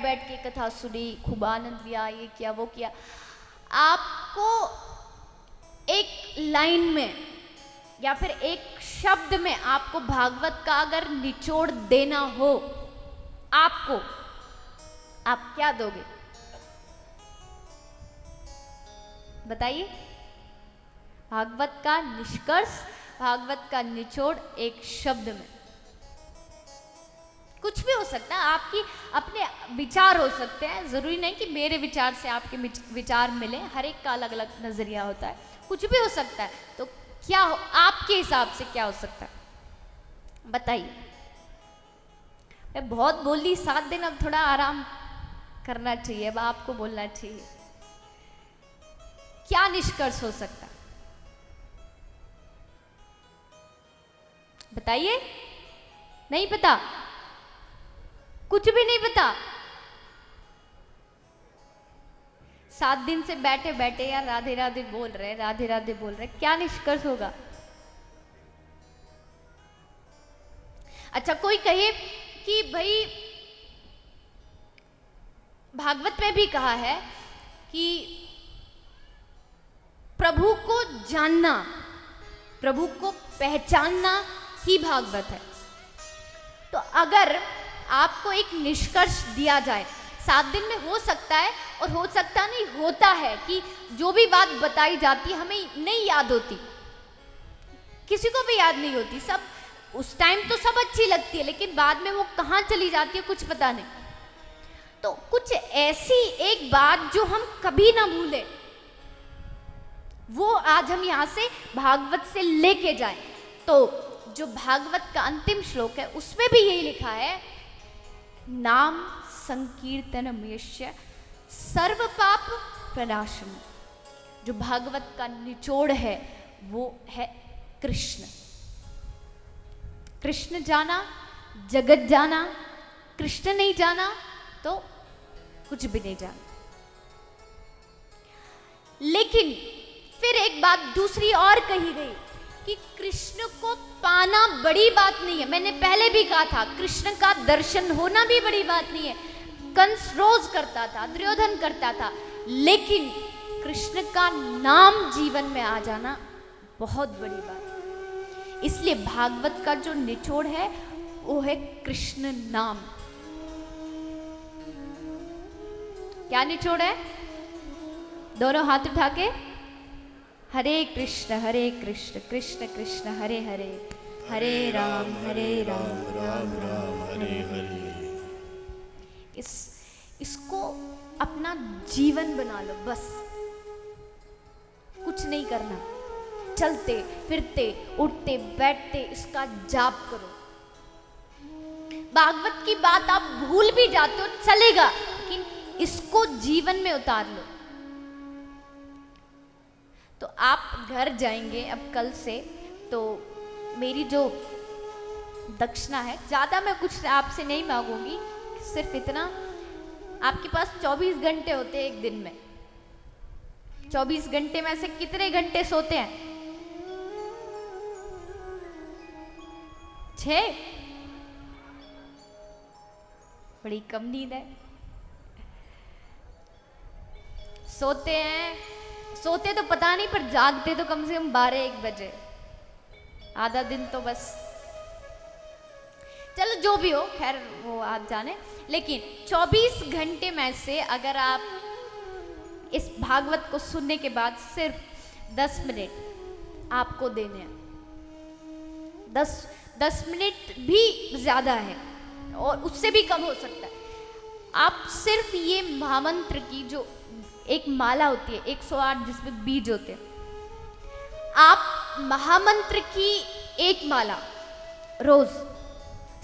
बैठ के कथा सुनी, खूब आनंद लिया, ये किया वो किया। आपको एक लाइन में या फिर एक शब्द में आपको भागवत का अगर निचोड़ देना हो आपको, आप क्या दोगे बताइए? भागवत का निष्कर्ष, भागवत का निचोड़ एक शब्द में। कुछ भी हो सकता है, आपकी अपने विचार हो सकते हैं, जरूरी नहीं कि मेरे विचार से आपके विचार मिले, हर एक का अलग अलग नजरिया होता है, कुछ भी हो सकता है। तो क्या हो आपके हिसाब से, क्या हो सकता है बताइए? मैं बहुत बोल दी 7 दिन, अब थोड़ा आराम करना चाहिए, अब आपको बोलना चाहिए। क्या निष्कर्ष हो सकता है बताइए? नहीं पता? कुछ भी नहीं पता? 7 दिन से बैठे बैठे यार राधे राधे बोल रहे, राधे राधे बोल रहे, क्या निष्कर्ष होगा? अच्छा, कोई कहे कि भाई भागवत में भी कहा है कि प्रभु को जानना, प्रभु को पहचानना ही भागवत है। तो अगर आपको एक निष्कर्ष दिया जाए 7 दिन में, हो सकता है और हो सकता नहीं होता है कि जो भी बात बताई जाती है हमें नहीं याद होती, किसी को भी याद नहीं होती। सब उस टाइम तो सब अच्छी लगती है, लेकिन बाद में वो कहाँ चली जाती है कुछ पता नहीं। तो कुछ ऐसी एक बात जो हम कभी ना भूले, वो आज हम यहां से भागवत से लेके जाएं। तो जो भागवत का अंतिम श्लोक है उसमें भी यही लिखा है, नाम संकीर्तनमेष्य सर्व पाप प्रणाशम। जो भागवत का निचोड़ है वो है कृष्ण। कृष्ण जाना जगत जाना, कृष्ण नहीं जाना तो कुछ भी नहीं जाना। लेकिन फिर एक बात दूसरी और कही गई कि कृष्ण को पाना बड़ी बात नहीं है। मैंने पहले भी कहा था, कृष्ण का दर्शन होना भी बड़ी बात नहीं है। कंस रोज करता था, दुर्योधन करता था, लेकिन कृष्ण का नाम जीवन में आ जाना बहुत बड़ी बात है। इसलिए भागवत का जो निचोड़ है वो है कृष्ण नाम। क्या निचोड़ है? दोनों हाथ उठा के, हरे कृष्ण कृष्ण कृष्ण हरे हरे, हरे राम राम राम हरे हरे। इसको अपना जीवन बना लो, बस कुछ नहीं करना। चलते फिरते उठते बैठते इसका जाप करो। भागवत की बात आप भूल भी जाते हो चलेगा, लेकिन इसको जीवन में उतार लो। तो आप घर जाएंगे अब कल से, तो मेरी जो दक्षिणा है, ज़्यादा मैं कुछ आपसे नहीं मांगूंगी, सिर्फ इतना, आपके पास 24 घंटे होते हैं एक दिन में। 24 घंटे में से कितने घंटे सोते हैं? 6? बड़ी कम नींद है। सोते हैं, सोते तो पता नहीं, पर जागते तो कम से कम 12-1 बजे। आधा दिन तो बस, चलो जो भी हो, खैर वो आप जाने। लेकिन 24 घंटे में से अगर आप इस भागवत को सुनने के बाद सिर्फ 10 मिनट आपको देने हैं, 10 मिनट भी ज़्यादा है और उससे भी कम हो सकता है। आप सिर्फ ये महामंत्र की जो एक माला होती है 108 जिसमें बीज होते हैं, आप महामंत्र की एक माला रोज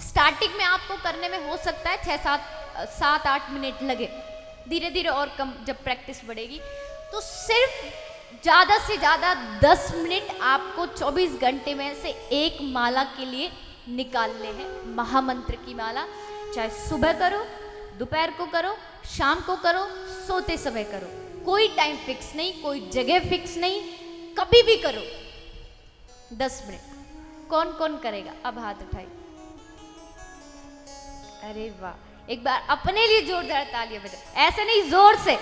स्टार्टिंग में आपको करने में हो सकता है 7-8 मिनट लगे, धीरे धीरे और कम जब प्रैक्टिस बढ़ेगी। तो सिर्फ ज़्यादा से ज़्यादा 10 मिनट आपको 24 घंटे में से एक माला के लिए निकालने हैं। महामंत्र की माला, चाहे सुबह करो, दोपहर को करो, शाम को करो, सोते समय करो, कोई टाइम फिक्स नहीं, कोई जगह फिक्स नहीं, कभी भी करो। 10 मिनट कौन कौन करेगा? अब हाथ उठाइए। अरे वाह, एक बार अपने लिए जोरदार तालियां बजाओ, ऐसे नहीं, जोर से।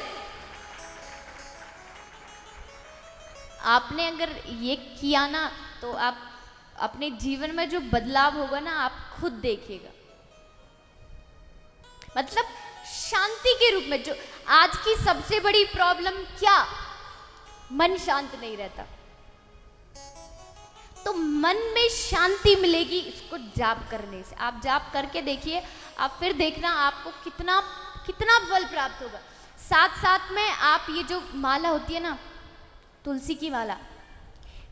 आपने अगर ये किया ना तो आप अपने जीवन में जो बदलाव होगा ना आप खुद देखिएगा। मतलब शांति के रूप में, जो आज की सबसे बड़ी प्रॉब्लम क्या, मन शांत नहीं रहता। तो मन में शांति मिलेगी इसको जाप करने से। आप जाप करके देखिए, आप फिर देखना आपको कितना कितना फल प्राप्त होगा। साथ साथ में आप ये जो माला होती है ना, तुलसी की माला,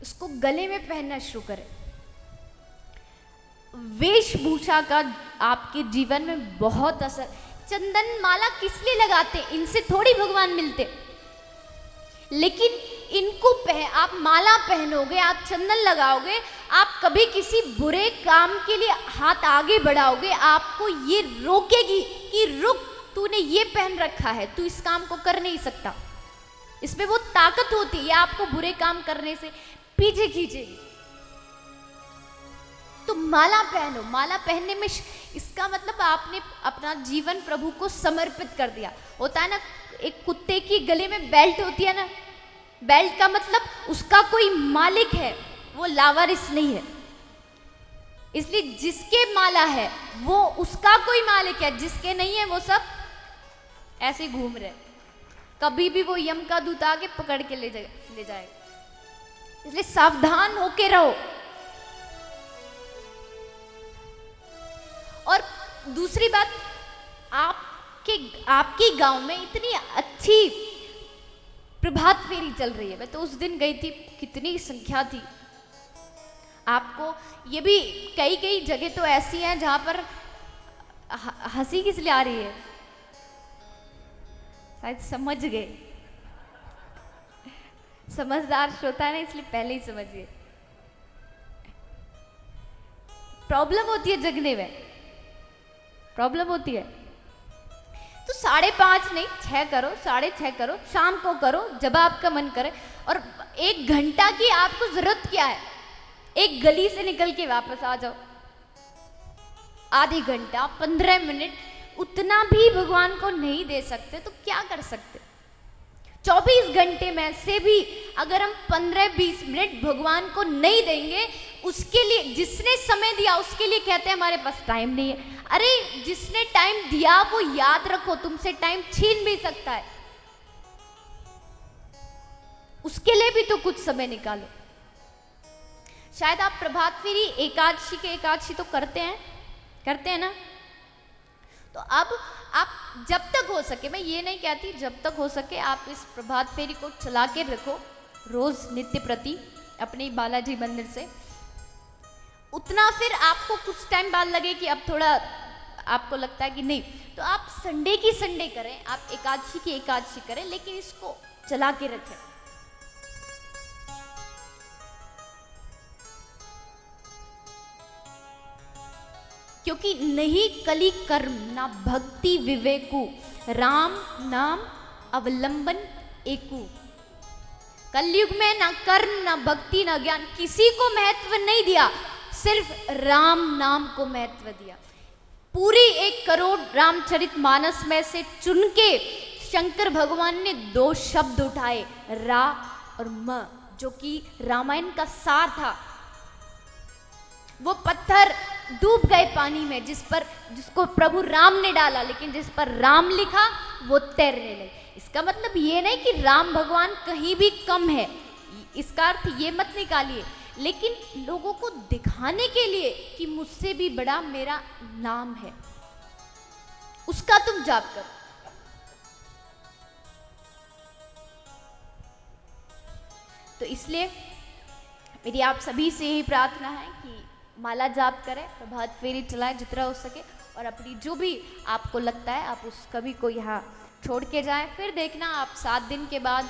इसको गले में पहनना शुरू करें। वेशभूषा का आपके जीवन में बहुत असर। चंदन माला किस लिए लगाते हैं? इनसे थोड़ी भगवान मिलते, लेकिन इनको आप माला पहनोगे, आप चंदन लगाओगे, आप कभी किसी बुरे काम के लिए हाथ आगे बढ़ाओगे, आपको ये रोकेगी कि रुक, तूने ये पहन रखा है, तू इस काम को कर नहीं सकता। इसमें वो ताकत होती है, ये आपको बुरे काम करने से पीछे खींचेगी। तो माला पहनो। माला पहनने में इसका मतलब आपने अपना जीवन प्रभु को समर्पित कर दिया। होता है ना, एक कुत्ते की गले में बेल्ट होती है ना, बेल्ट का मतलब उसका कोई मालिक है, वो लावारिस नहीं है। इसलिए जिसके माला है वो उसका कोई मालिक है, जिसके नहीं है वो सब ऐसे घूम रहे। कभी भी वो यम का दूत आके पकड़ के ले जाएगा। इसलिए सावधान होके रहो। और दूसरी बात, आपके गांव में इतनी अच्छी प्रभात फेरी चल रही है। मैं तो उस दिन गई थी, कितनी संख्या थी। आपको ये भी कई जगह तो ऐसी हैं जहां पर हंसी किस लिए आ रही है? शायद समझ गए, समझदार श्रोता है ना, इसलिए पहले ही समझ गए। प्रॉब्लम होती है जगने में, प्रॉब्लम होती है। तो 5:30 नहीं, 6 करो, 6:30 करो, शाम को करो जब आपका मन करे। और 1 घंटा की आपको जरूरत क्या है? एक गली से निकल के वापस आ जाओ। आधी घंटा, 15 मिनट, उतना भी भगवान को नहीं दे सकते तो क्या कर सकते? 24 घंटे में से भी अगर हम 15-20 मिनट भगवान को नहीं देंगे, उसके लिए जिसने समय दिया उसके लिए कहते हैं हमारे पास टाइम नहीं है। अरे जिसने टाइम दिया वो याद रखो, तुमसे टाइम छीन भी सकता है, उसके लिए भी तो कुछ समय निकालो। शायद आप प्रभात फेरी एकादशी तो करते हैं ना। तो अब आप जब तक हो सके, मैं ये नहीं कहती, जब तक हो सके आप इस प्रभात फेरी को चला के रखो रोज नित्य प्रति अपने बालाजी मंदिर से। उतना फिर आपको कुछ टाइम बाद लगे कि अब थोड़ा आपको लगता है कि नहीं, तो आप संडे की संडे करें, आप एकादशी की एकादशी करें, लेकिन इसको चला के रखें। क्योंकि नहीं कली कर्म ना भक्ति विवेकु, राम नाम अवलंबन एकु। कलयुग में ना कर्म ना भक्ति ना ज्ञान, किसी को महत्व नहीं दिया, सिर्फ राम नाम को महत्व दिया। पूरी 1 करोड़ रामचरितमानस में से चुन के शंकर भगवान ने 2 शब्द उठाए, रा और म, जो कि रामायण का सार था। वो पत्थर डूब गए पानी में जिसको प्रभु राम ने डाला, लेकिन जिस पर राम लिखा वो तैरने लगे। इसका मतलब ये नहीं कि राम भगवान कहीं भी कम है, इसका अर्थ ये मत निकालिए, लेकिन लोगों को दिखाने के लिए कि मुझसे भी बड़ा मेरा नाम है, उसका तुम जाप करो। तो इसलिए मेरी आप सभी से यही प्रार्थना है कि माला जाप करें, प्रभात फेरी चलाएं जितना हो सके, और अपनी जो भी आपको लगता है आप उस कभी को यहाँ छोड़ के जाएं। फिर देखना आप 7 दिन के बाद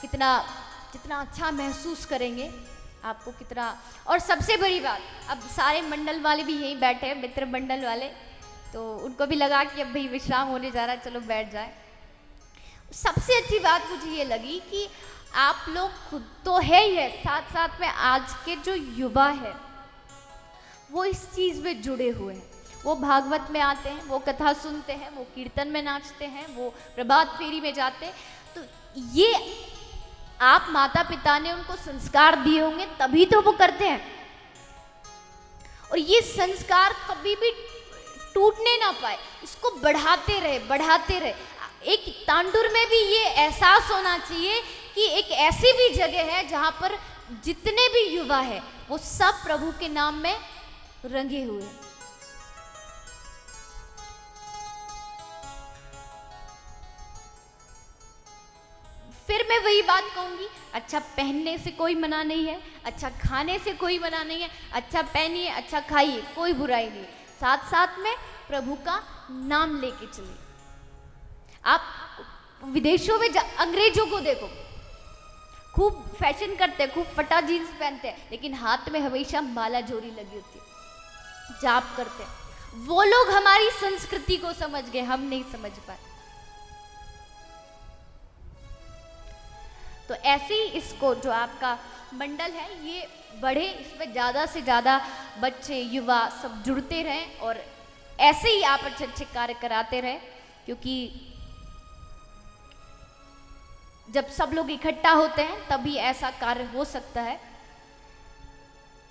कितना अच्छा महसूस करेंगे, आपको कितना। और सबसे बड़ी बात, अब सारे मंडल वाले भी यहीं बैठे हैं, मित्र मंडल वाले, तो उनको भी लगा कि अब भाई विश्राम होने जा रहा है, चलो बैठ जाए। सबसे अच्छी बात मुझे ये लगी कि आप लोग खुद तो है ही है, साथ साथ में आज के जो युवा है वो इस चीज़ में जुड़े हुए हैं। वो भागवत में आते हैं, वो कथा सुनते हैं, वो कीर्तन में नाचते हैं, वो प्रभात फेरी में जाते हैं। तो ये आप माता पिता ने उनको संस्कार दिए होंगे तभी तो वो करते हैं, और ये संस्कार कभी भी टूटने ना पाए, इसको बढ़ाते रहे बढ़ाते रहे। एक तांडुर में भी ये एहसास होना चाहिए कि एक ऐसी भी जगह है जहाँ पर जितने भी युवा है वो सब प्रभु के नाम में रंगे हुए हैं। फिर मैं वही बात कहूंगी, अच्छा पहनने से कोई मना नहीं है, अच्छा खाने से कोई मना नहीं है, अच्छा पहनिए, अच्छा खाइए, कोई बुराई नहीं, साथ साथ में प्रभु का नाम लेके चलिए। आप विदेशों में अंग्रेजों को देखो, खूब फैशन करते हैं, खूब फटा जीन्स पहनते हैं, लेकिन हाथ में हमेशा माला जोड़ी लगी होती है, जाप करते हैं। वो लोग हमारी संस्कृति को समझ गए, हम नहीं समझ पाए। तो ऐसे ही इसको जो आपका मंडल है ये बढ़े, इसमें ज़्यादा से ज़्यादा बच्चे युवा सब जुड़ते रहें और ऐसे ही आप अच्छे अच्छे कार्य कराते रहें, क्योंकि जब सब लोग इकट्ठा होते हैं तभी ऐसा कार्य हो सकता है।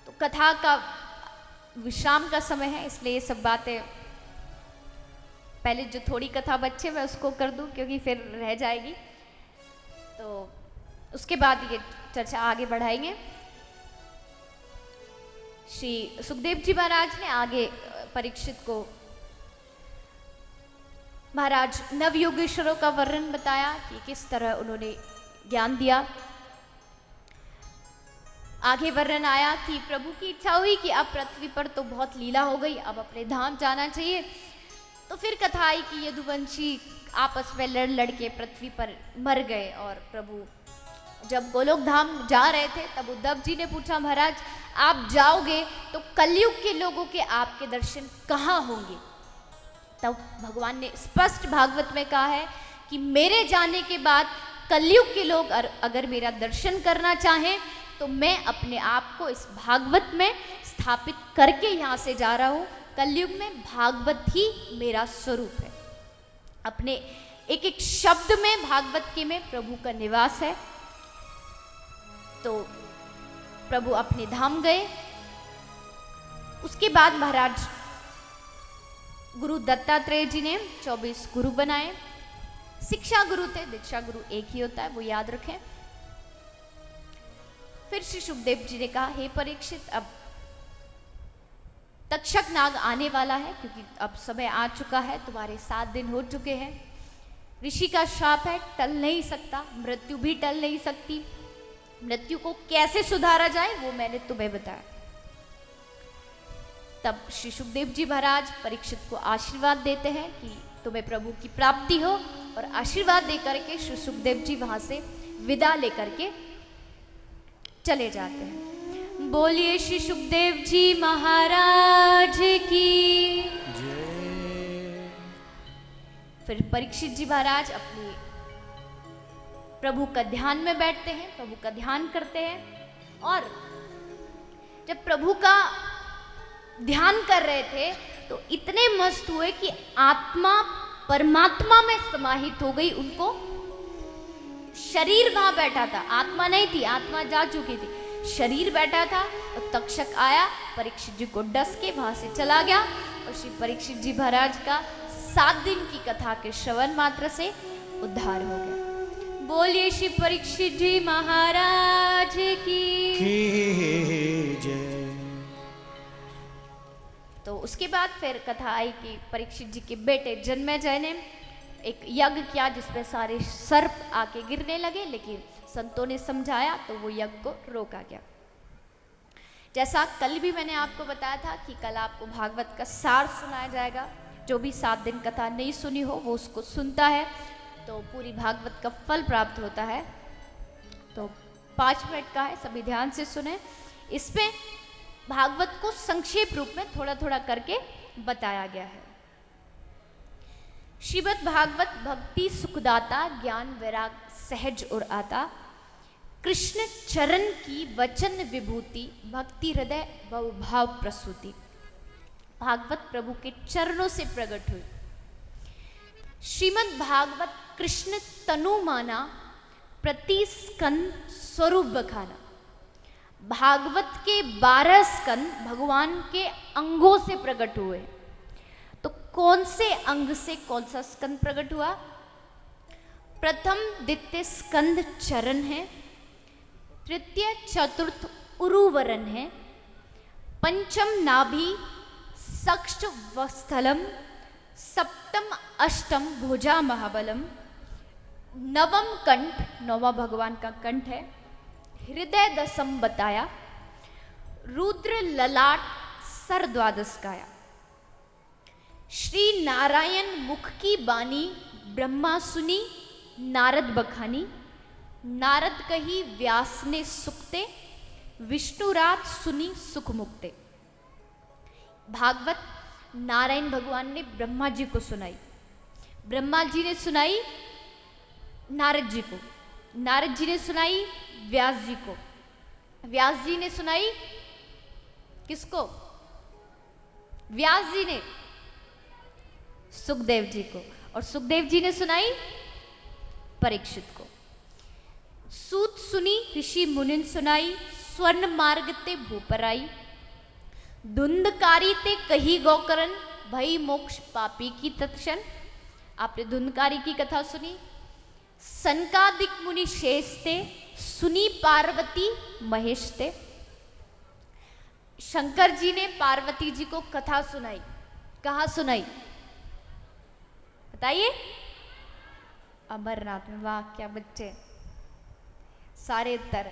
तो कथा का विश्राम का समय है, इसलिए ये सब बातें पहले जो थोड़ी कथा बच्चे मैं उसको कर दूं क्योंकि फिर रह जाएगी, तो उसके बाद ये चर्चा आगे बढ़ाएंगे। श्री सुखदेव जी महाराज ने आगे परीक्षित को महाराज नवयोगेश्वरों का वर्णन बताया कि किस तरह उन्होंने ज्ञान दिया। आगे वर्णन आया कि प्रभु की इच्छा हुई कि अब पृथ्वी पर तो बहुत लीला हो गई, अब अपने धाम जाना चाहिए। तो फिर कथा आई कि यदुवंशी आपस में लड़ लड़ के पृथ्वी पर मर गए, और प्रभु जब गोलोक धाम जा रहे थे तब उद्धव जी ने पूछा, महाराज आप जाओगे तो कलयुग के लोगों के आपके दर्शन कहाँ होंगे? तब भगवान ने स्पष्ट भागवत में कहा है कि मेरे जाने के बाद कलयुग के लोग अगर मेरा दर्शन करना चाहें तो मैं अपने आप को इस भागवत में स्थापित करके यहाँ से जा रहा हूँ। कलयुग में भागवत ही मेरा स्वरूप है। अपने एक एक शब्द में भागवत के में प्रभु का निवास है। तो प्रभु अपने धाम गए। उसके बाद महाराज गुरु दत्तात्रेय जी ने 24 गुरु बनाए। शिक्षा गुरु थे, दीक्षा गुरु एक ही होता है, वो याद रखें। फिर श्री सुखदेव जी ने कहा, हे परीक्षित अब तक्षक नाग आने वाला है, क्योंकि अब समय आ चुका है, तुम्हारे 7 दिन हो चुके हैं। ऋषि का श्राप है, टल नहीं सकता, मृत्यु भी टल नहीं सकती। मृत्यु को कैसे सुधारा जाए वो मैंने तुम्हें बताया। तब श्री सुखदेव जी महाराज परीक्षित को आशीर्वाद देते हैं कि तुम्हें प्रभु की प्राप्ति हो, और आशीर्वाद देकर के श्री सुखदेव जी वहां से विदा लेकर के चले जाते हैं। बोलिए श्री सुखदेव जी महाराज की जय। फिर परीक्षित जी महाराज अपनी प्रभु का ध्यान में बैठते हैं, प्रभु का ध्यान करते हैं। और जब प्रभु का ध्यान कर रहे थे तो इतने मस्त हुए कि आत्मा परमात्मा में समाहित हो गई। उनको शरीर वहां बैठा था, आत्मा नहीं थी, आत्मा जा चुकी थी, शरीर बैठा था। और तक्षक आया, परीक्षित जी को डस के वहां से चला गया, और श्री परीक्षित जी महाराज का 7 दिन की कथा के श्रवण मात्र से उद्धार हो गया। बोलिए श्री परीक्षित जी महाराज की जय। तो उसके बाद फिर कथा आई कि परीक्षित जी के बेटे जन्मेजय ने एक यज्ञ किया जिसमें सारे सर्प आके गिरने लगे, लेकिन संतों ने समझाया तो वो यज्ञ को रोका गया। जैसा कल भी मैंने आपको बताया था कि कल आपको भागवत का सार सुनाया जाएगा। जो भी 7 दिन कथा नहीं सुनी हो वो उसको सुनता है तो पूरी भागवत का फल प्राप्त होता है। तो 5 मिनट का है, सभी ध्यान से सुने। इसमें भागवत को संक्षेप रूप में थोड़ा थोड़ा करके बताया गया है। श्रीमद् भागवत भक्ति सुखदाता, ज्ञान वैराग सहज और आता, कृष्ण चरण की वचन विभूति, भक्ति हृदय बहुभाव प्रसूति। भागवत प्रभु के चरणों से प्रकट हुई। श्रीमद् भागवत कृष्ण तनु माना, प्रति स्कंद स्वरूप बखाना। भागवत के 12 स्कंद भगवान के अंगों से प्रकट हुए। तो कौन से अंग से कौन सा स्कंद प्रकट हुआ? प्रथम द्वितीय स्कंद चरण है, तृतीय चतुर्थ उरुवरन है, पंचम नाभि षष्ठ वत्स्थलम, सप्तम अष्टम भुजा महाबलम, नवम कंठ, नौवा भगवान का कंठ है, हृदय दशम बताया, रुद्र ललाट सर द्वादश गाया। श्री नारायण मुख की बानी ब्रह्मा सुनी, नारद बखानी, नारद कही व्यास ने सुखते, विष्णु रात सुनी सुख मुक्ते। भागवत नारायण भगवान ने ब्रह्मा जी को सुनाई, ब्रह्मा जी ने सुनाई नारद जी को, नारद जी ने सुनाई व्यास जी को, व्यास जी ने सुनाई किसको? व्यास जी ने सुखदेव जी को, और सुखदेव जी ने सुनाई परीक्षित को। सूत सुनी ऋषि मुनिन सुनाई, स्वर्ण मार्ग ते भूपर आई, धुंधकारी ते कही गौकरण, भई मोक्ष पापी की तत्क्षण। आपने धुंधकारी की कथा सुनी। सनकादिक मुनि शेष थे, सुनी पार्वती महेश थे। शंकर जी ने पार्वती जी को कथा सुनाई। कहाँ सुनाई बताइए? अमरनाथ में। वाह क्या बच्चे, सारे उत्तर